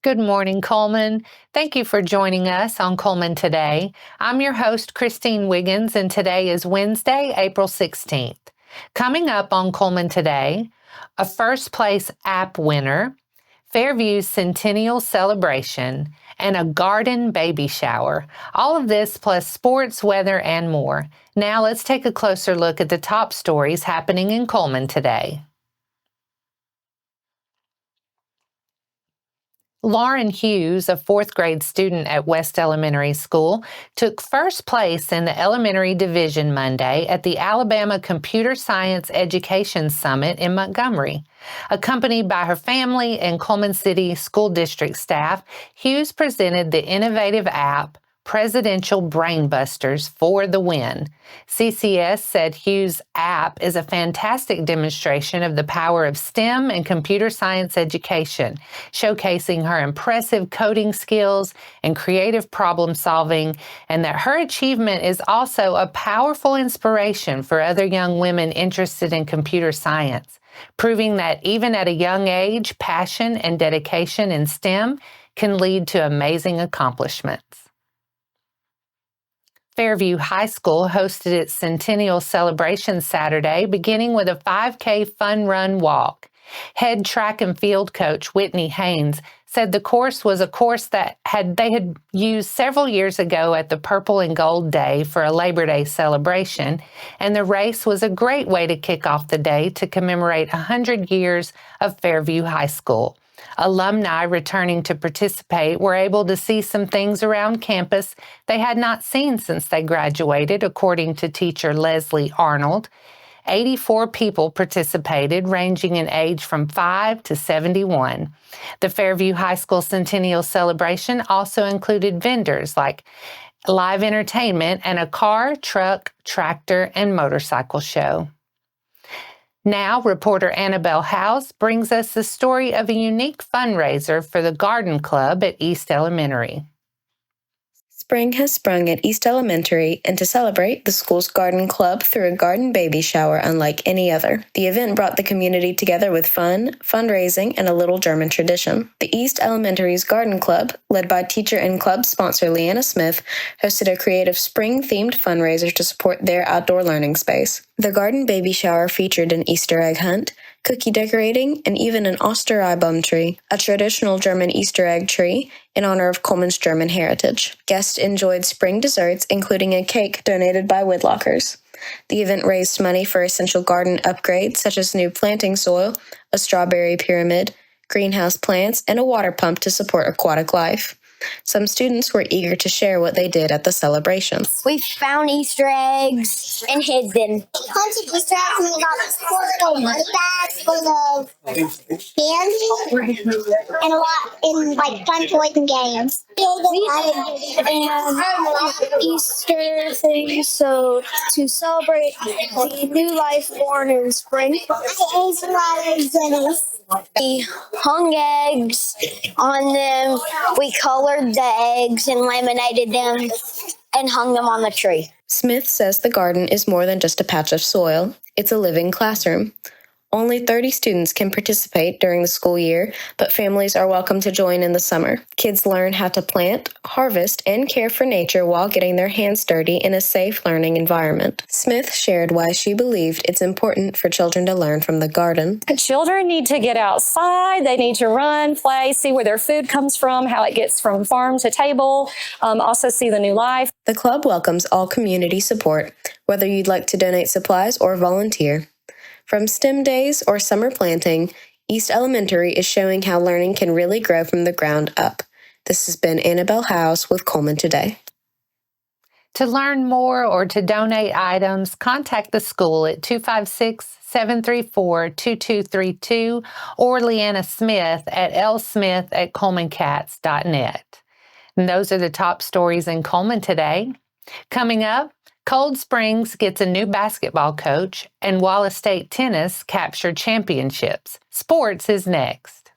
Good morning, Cullman. Thank you for joining us on Cullman Today. I'm your host, Christine Wiggins, and today is Wednesday, April 16th. Coming up on Cullman Today, a first place app winner, Fairview's centennial celebration, and a garden baby shower. All of this plus sports, weather, and more. Now let's take a closer look at the top stories happening in Cullman today. Lauren Hughes, a fourth grade student at West Elementary School, took first place in the Elementary Division Monday at the Alabama Computer Science Education Summit in Montgomery. Accompanied by her family and Cullman City School District staff, Hughes presented the innovative app Presidential Brainbusters for the win. CCS said Hughes' app is a fantastic demonstration of the power of STEM and computer science education, showcasing her impressive coding skills and creative problem solving, and that her achievement is also a powerful inspiration for other young women interested in computer science, proving that even at a young age, passion and dedication in STEM can lead to amazing accomplishments. Fairview High School hosted its centennial celebration Saturday, beginning with a 5K fun run walk. Head track and field coach Whitney Haynes said the course was a course that they had used several years ago at the Purple and Gold Day for a Labor Day celebration, and the race was a great way to kick off the day to commemorate 100 years of Fairview High School. Alumni returning to participate were able to see some things around campus they had not seen since they graduated, according to teacher Leslie Arnold. 84 people participated, ranging in age from 5 to 71. The Fairview High School Centennial Celebration also included vendors like live entertainment and a car, truck, tractor, and motorcycle show. Now, reporter Annabelle House brings us the story of a unique fundraiser for the Garden Club at East Elementary. Spring has sprung at East Elementary, and to celebrate, the school's garden club threw a garden baby shower unlike any other. The event brought the community together with fun, fundraising, and a little German tradition. The East Elementary's garden club, led by teacher and club sponsor Leanna Smith, hosted a creative spring-themed fundraiser to support their outdoor learning space. The garden baby shower featured an Easter egg hunt, cookie decorating, and even an Ostereibum tree, a traditional German Easter egg tree in honor of Cullman's German heritage. Guests enjoyed spring desserts, including a cake donated by Woodlockers. The event raised money for essential garden upgrades such as new planting soil, a strawberry pyramid, greenhouse plants, and a water pump to support aquatic life. Some students were eager to share what they did at the celebration. We found Easter eggs and hid them. We hunted Easter eggs and we got these cool little money bags full of candy and a lot in like fun toys and games. And Easter things, so to celebrate the new life born in spring. I ate some lot of eggs. We hung eggs on them. We colored the eggs and laminated them and hung them on the tree. Smith says the garden is more than just a patch of soil. It's a living classroom. Only 30 students can participate during the school year, but families are welcome to join in the summer. Kids learn how to plant, harvest, and care for nature while getting their hands dirty in a safe learning environment. Smith shared why she believed it's important for children to learn from the garden. Children need to get outside. They need to run, play, see where their food comes from, how it gets from farm to table, also see the new life. The club welcomes all community support, whether you'd like to donate supplies or volunteer. From STEM days or summer planting, East Elementary is showing how learning can really grow from the ground up. This has been Annabelle House with Cullman Today. To learn more or to donate items, contact the school at 256-734-2232 or Leanna Smith at lsmith@cullmancats.net. And those are the top stories in Cullman today. Coming up, Cold Springs gets a new basketball coach, and Wallace State Tennis captured championships. Sports is next.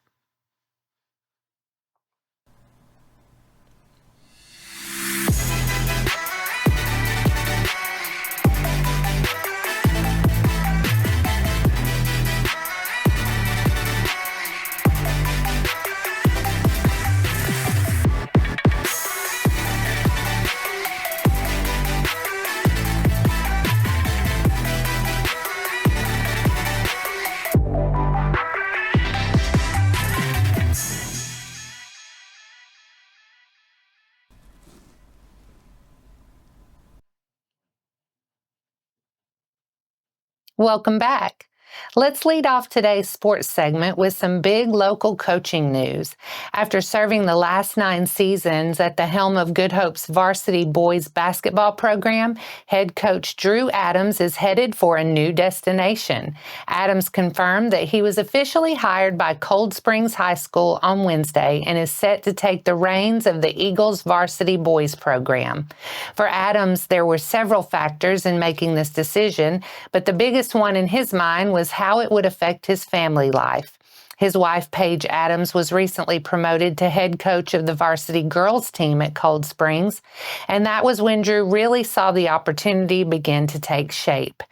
Welcome back. Let's lead off today's sports segment with some big local coaching news. After serving the last 9 seasons at the helm of Good Hope's varsity boys basketball program, head coach Drew Adams is headed for a new destination. Adams confirmed that he was officially hired by Cold Springs High School on Wednesday and is set to take the reins of the Eagles varsity boys program. For Adams, there were several factors in making this decision, but the biggest one in his mind was how it would affect his family life. His wife, Paige Adams, was recently promoted to head coach of the varsity girls team at Cold Springs, and that was when Drew really saw the opportunity begin to take shape.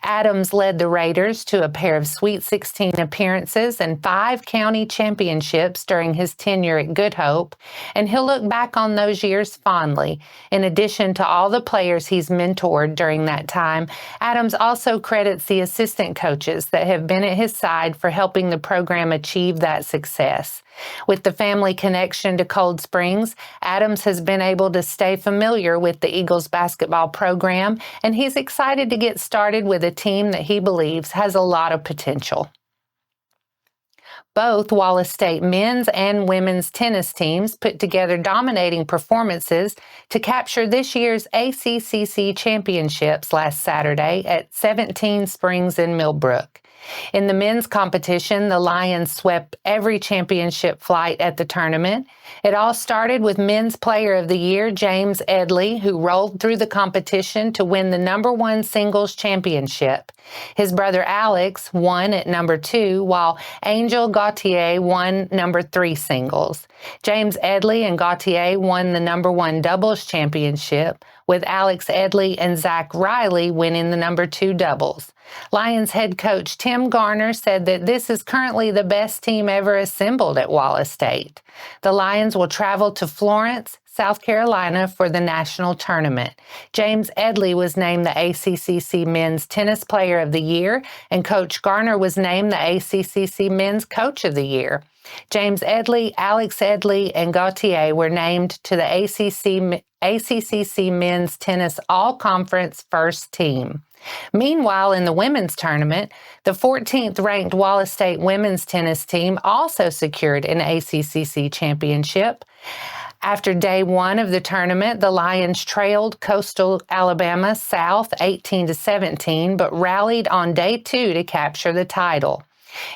Adams led the Raiders to a pair of Sweet 16 appearances and 5 county championships during his tenure at Good Hope, and he'll look back on those years fondly. In addition to all the players he's mentored during that time, Adams also credits the assistant coaches that have been at his side for helping the program achieve that success. With the family connection to Cold Springs, Adams has been able to stay familiar with the Eagles basketball program, and he's excited to get started with a team that he believes has a lot of potential. Both Wallace State men's and women's tennis teams put together dominating performances to capture this year's ACCC championships last Saturday at 17 Springs in Millbrook. In the men's competition, the Lions swept every championship flight at the tournament. It all started with Men's Player of the Year James Edley, who rolled through the competition to win the #1 singles championship. His brother Alex won at #2, while Angel Gautier won #3 singles. James Edley and Gautier won the #1 doubles championship, with Alex Edley and Zach Riley winning the #2 doubles. Lions head coach Tim Garner said that this is currently the best team ever assembled at Wallace State. The Lions will travel to Florence, South Carolina for the national tournament. James Edley was named the ACCC Men's Tennis Player of the Year, and Coach Garner was named the ACCC Men's Coach of the Year. James Edley, Alex Edley, and Gautier were named to the ACCC Men's Tennis All-Conference First Team. Meanwhile, in the women's tournament, the 14th ranked Wallace State women's tennis team also secured an ACCC championship. After day 1 of the tournament, the Lions trailed Coastal Alabama South 18-17, but rallied on day 2 to capture the title.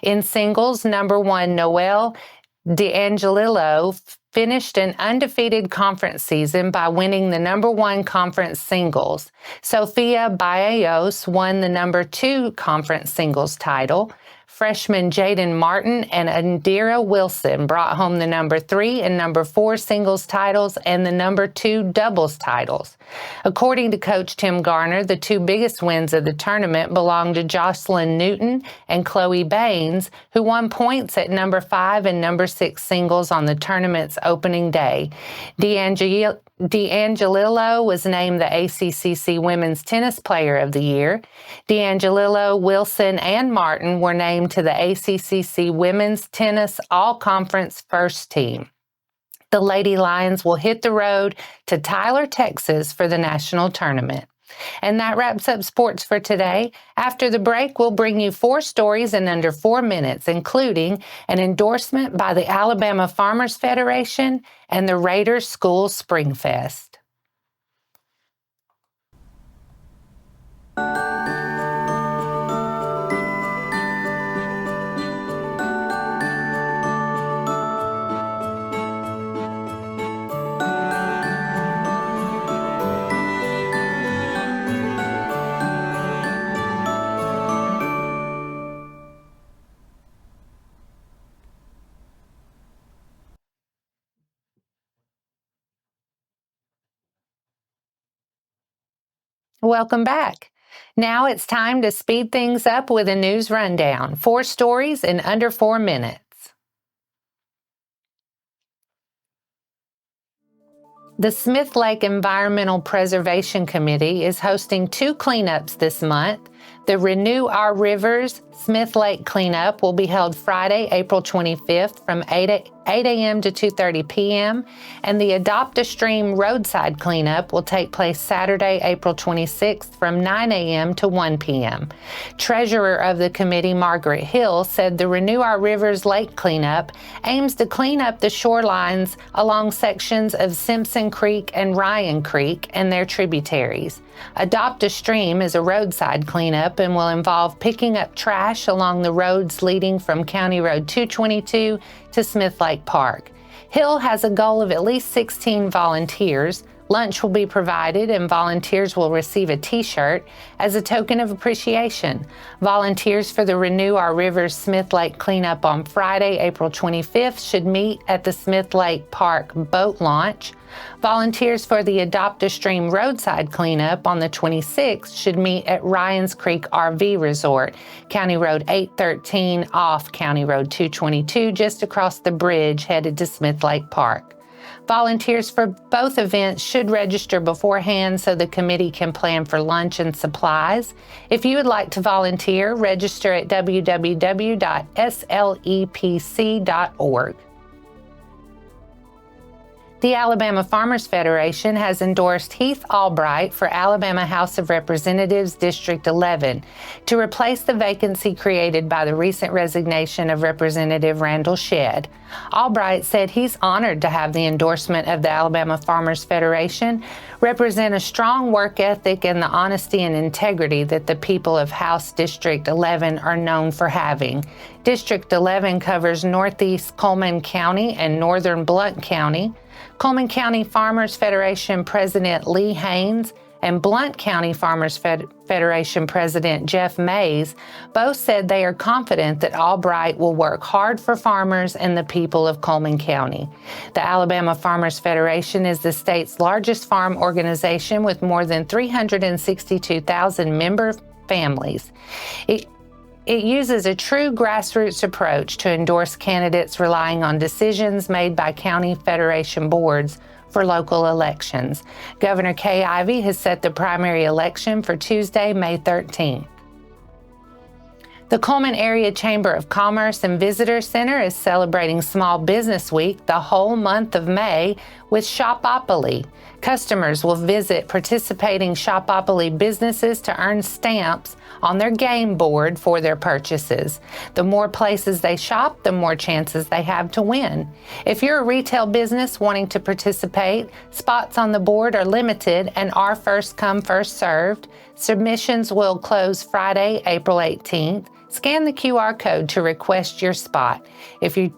In singles, #1 Noelle D'Angelillo finished an undefeated conference season by winning the #1 conference singles. Sophia Baellos won the #2 conference singles title. Freshman Jaden Martin and Indira Wilson brought home the #3 and #4 singles titles and the #2 doubles titles. According to Coach Tim Garner, the 2 biggest wins of the tournament belong to Jocelyn Newton and Chloe Baines, who won points at #5 and #6 singles on the tournament's opening day. D'Angelillo was named the ACCC Women's Tennis Player of the Year. D'Angelillo, Wilson, and Martin were named to the ACCC Women's Tennis All-Conference First Team. The Lady Lions will hit the road to Tyler, Texas for the national tournament. And that wraps up sports for today. After the break, we'll bring you 4 stories in under 4 minutes, including an endorsement by the Alabama Farmers Federation and the Raiders School Spring Fest. Welcome back. Now it's time to speed things up with a news rundown. 4 stories in under 4 minutes. The Smith Lake Environmental Preservation Committee is hosting 2 cleanups this month: the Renew Our Rivers Smith Lake cleanup will be held Friday, April 25th from 8 a.m. to 2:30 p.m., and the Adopt a Stream roadside cleanup will take place Saturday, April 26th from 9 a.m. to 1 p.m. Treasurer of the committee, Margaret Hill, said the Renew Our Rivers Lake cleanup aims to clean up the shorelines along sections of Simpson Creek and Ryan Creek and their tributaries. Adopt a Stream is a roadside cleanup and will involve picking up trash along the roads leading from County Road 222 to Smith Lake Park. Hill has a goal of at least 16 volunteers. Lunch will be provided and volunteers will receive a t-shirt as a token of appreciation. Volunteers for the Renew Our Rivers Smith Lake cleanup on Friday, April 25th should meet at the Smith Lake Park boat launch. Volunteers for the Adopt a Stream roadside cleanup on the 26th should meet at Ryan's Creek RV Resort, County Road 813 off County Road 222, just across the bridge headed to Smith Lake Park. Volunteers for both events should register beforehand so the committee can plan for lunch and supplies. If you would like to volunteer, register at www.slepc.org. The Alabama Farmers Federation has endorsed Heath Albright for Alabama House of Representatives District 11 to replace the vacancy created by the recent resignation of Representative Randall Shedd. Albright said he's honored to have the endorsement of the Alabama Farmers Federation represent a strong work ethic and the honesty and integrity that the people of House District 11 are known for having. District 11 covers northeast Cullman County and northern Blount County. Cullman County Farmers Federation President Lee Haynes and Blount County Farmers Federation President Jeff Mays both said they are confident that Albright will work hard for farmers and the people of Cullman County. The Alabama Farmers Federation is the state's largest farm organization with more than 362,000 member families. It uses a true grassroots approach to endorse candidates relying on decisions made by county federation boards for local elections. Governor Kay Ivey has set the primary election for Tuesday, May 13th. The Cullman Area Chamber of Commerce and Visitor Center is celebrating Small Business Week the whole month of May with Shopopoly. Customers will visit participating Shopopoly businesses to earn stamps on their game board for their purchases. The more places they shop, the more chances they have to win. If you're a retail business wanting to participate, spots on the board are limited and are first come, first served. Submissions will close Friday, April 18th. Scan the QR code to request your spot. If you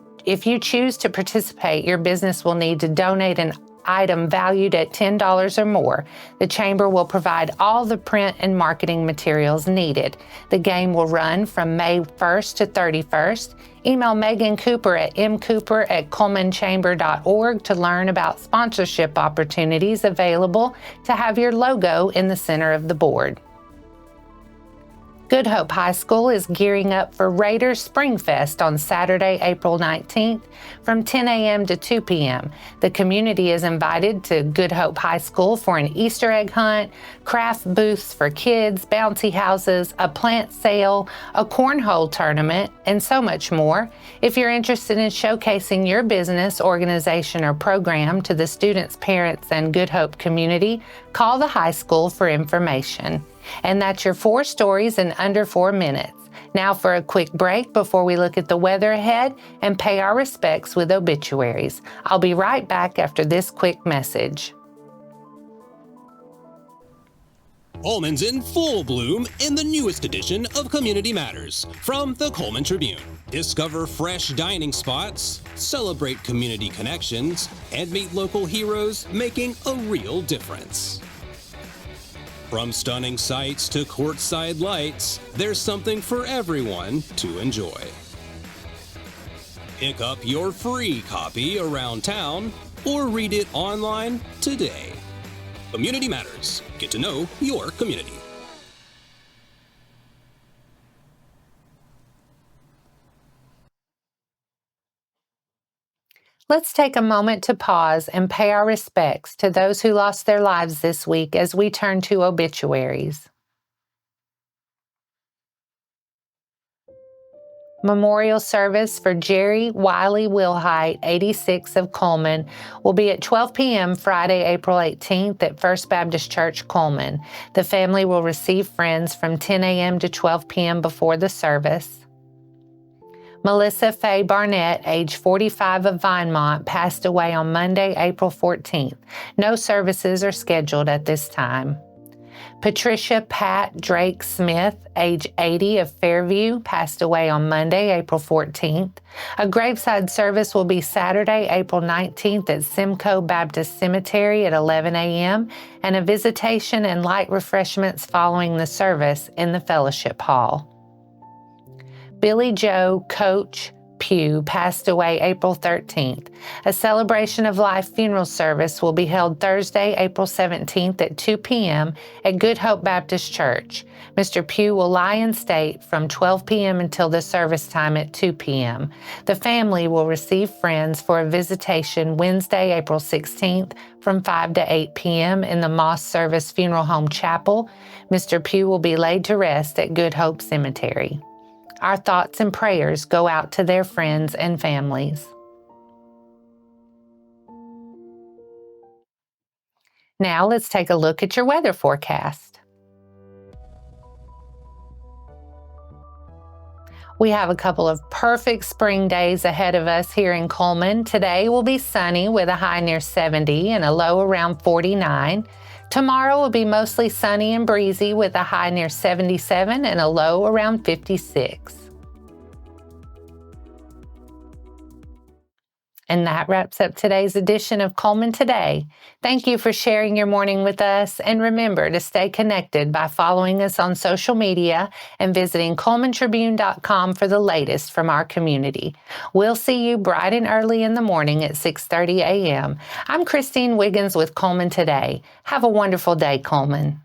choose to participate, your business will need to donate an item valued at $10 or more. The Chamber will provide all the print and marketing materials needed. The game will run from May 1st to 31st. Email Megan Cooper at mcooper@cullmanchamber.org to learn about sponsorship opportunities available to have your logo in the center of the board. Good Hope High School is gearing up for Raiders Spring Fest on Saturday, April 19th from 10 a.m. to 2 p.m. The community is invited to Good Hope High School for an Easter egg hunt, craft booths for kids, bouncy houses, a plant sale, a cornhole tournament, and so much more. If you're interested in showcasing your business, organization, or program to the students, parents, and Good Hope community, call the high school for information. And that's your 4 stories in under 4 minutes. Now for a quick break before we look at the weather ahead and pay our respects with obituaries. I'll be right back after this quick message. Cullman's in full bloom in the newest edition of Community Matters from the Cullman Tribune. Discover fresh dining spots, celebrate community connections, and meet local heroes making a real difference. From stunning sights to courtside lights, there's something for everyone to enjoy. Pick up your free copy around town or read it online today. Community Matters. Get to know your community. Let's take a moment to pause and pay our respects to those who lost their lives this week as we turn to obituaries. Memorial service for Jerry Wiley Wilhite, 86 of Cullman, will be at 12 p.m. Friday, April 18th at First Baptist Church, Cullman. The family will receive friends from 10 a.m. to 12 p.m. before the service. Melissa Faye Barnett, age 45 of Vinemont, passed away on Monday, April 14th. No services are scheduled at this time. Patricia Pat Drake Smith, age 80 of Fairview, passed away on Monday, April 14th. A graveside service will be Saturday, April 19th at Simcoe Baptist Cemetery at 11 a.m. and a visitation and light refreshments following the service in the Fellowship Hall. Billy Joe Coach Pugh passed away April 13th. A celebration of life funeral service will be held Thursday, April 17th at 2 p.m. at Good Hope Baptist Church. Mr. Pugh will lie in state from 12 p.m. until the service time at 2 p.m. The family will receive friends for a visitation Wednesday, April 16th from 5 to 8 p.m. in the Moss Service Funeral Home Chapel. Mr. Pugh will be laid to rest at Good Hope Cemetery. Our thoughts and prayers go out to their friends and families. Now let's take a look at your weather forecast. We have a couple of perfect spring days ahead of us here in Cullman. Today will be sunny with a high near 70 and a low around 49. Tomorrow will be mostly sunny and breezy with a high near 77 and a low around 56. And that wraps up today's edition of Cullman Today. Thank you for sharing your morning with us, and remember to stay connected by following us on social media and visiting CullmanTribune.com for the latest from our community. We'll see you bright and early in the morning at 6:30 a.m. I'm Christine Wiggins with Cullman Today. Have a wonderful day, Cullman.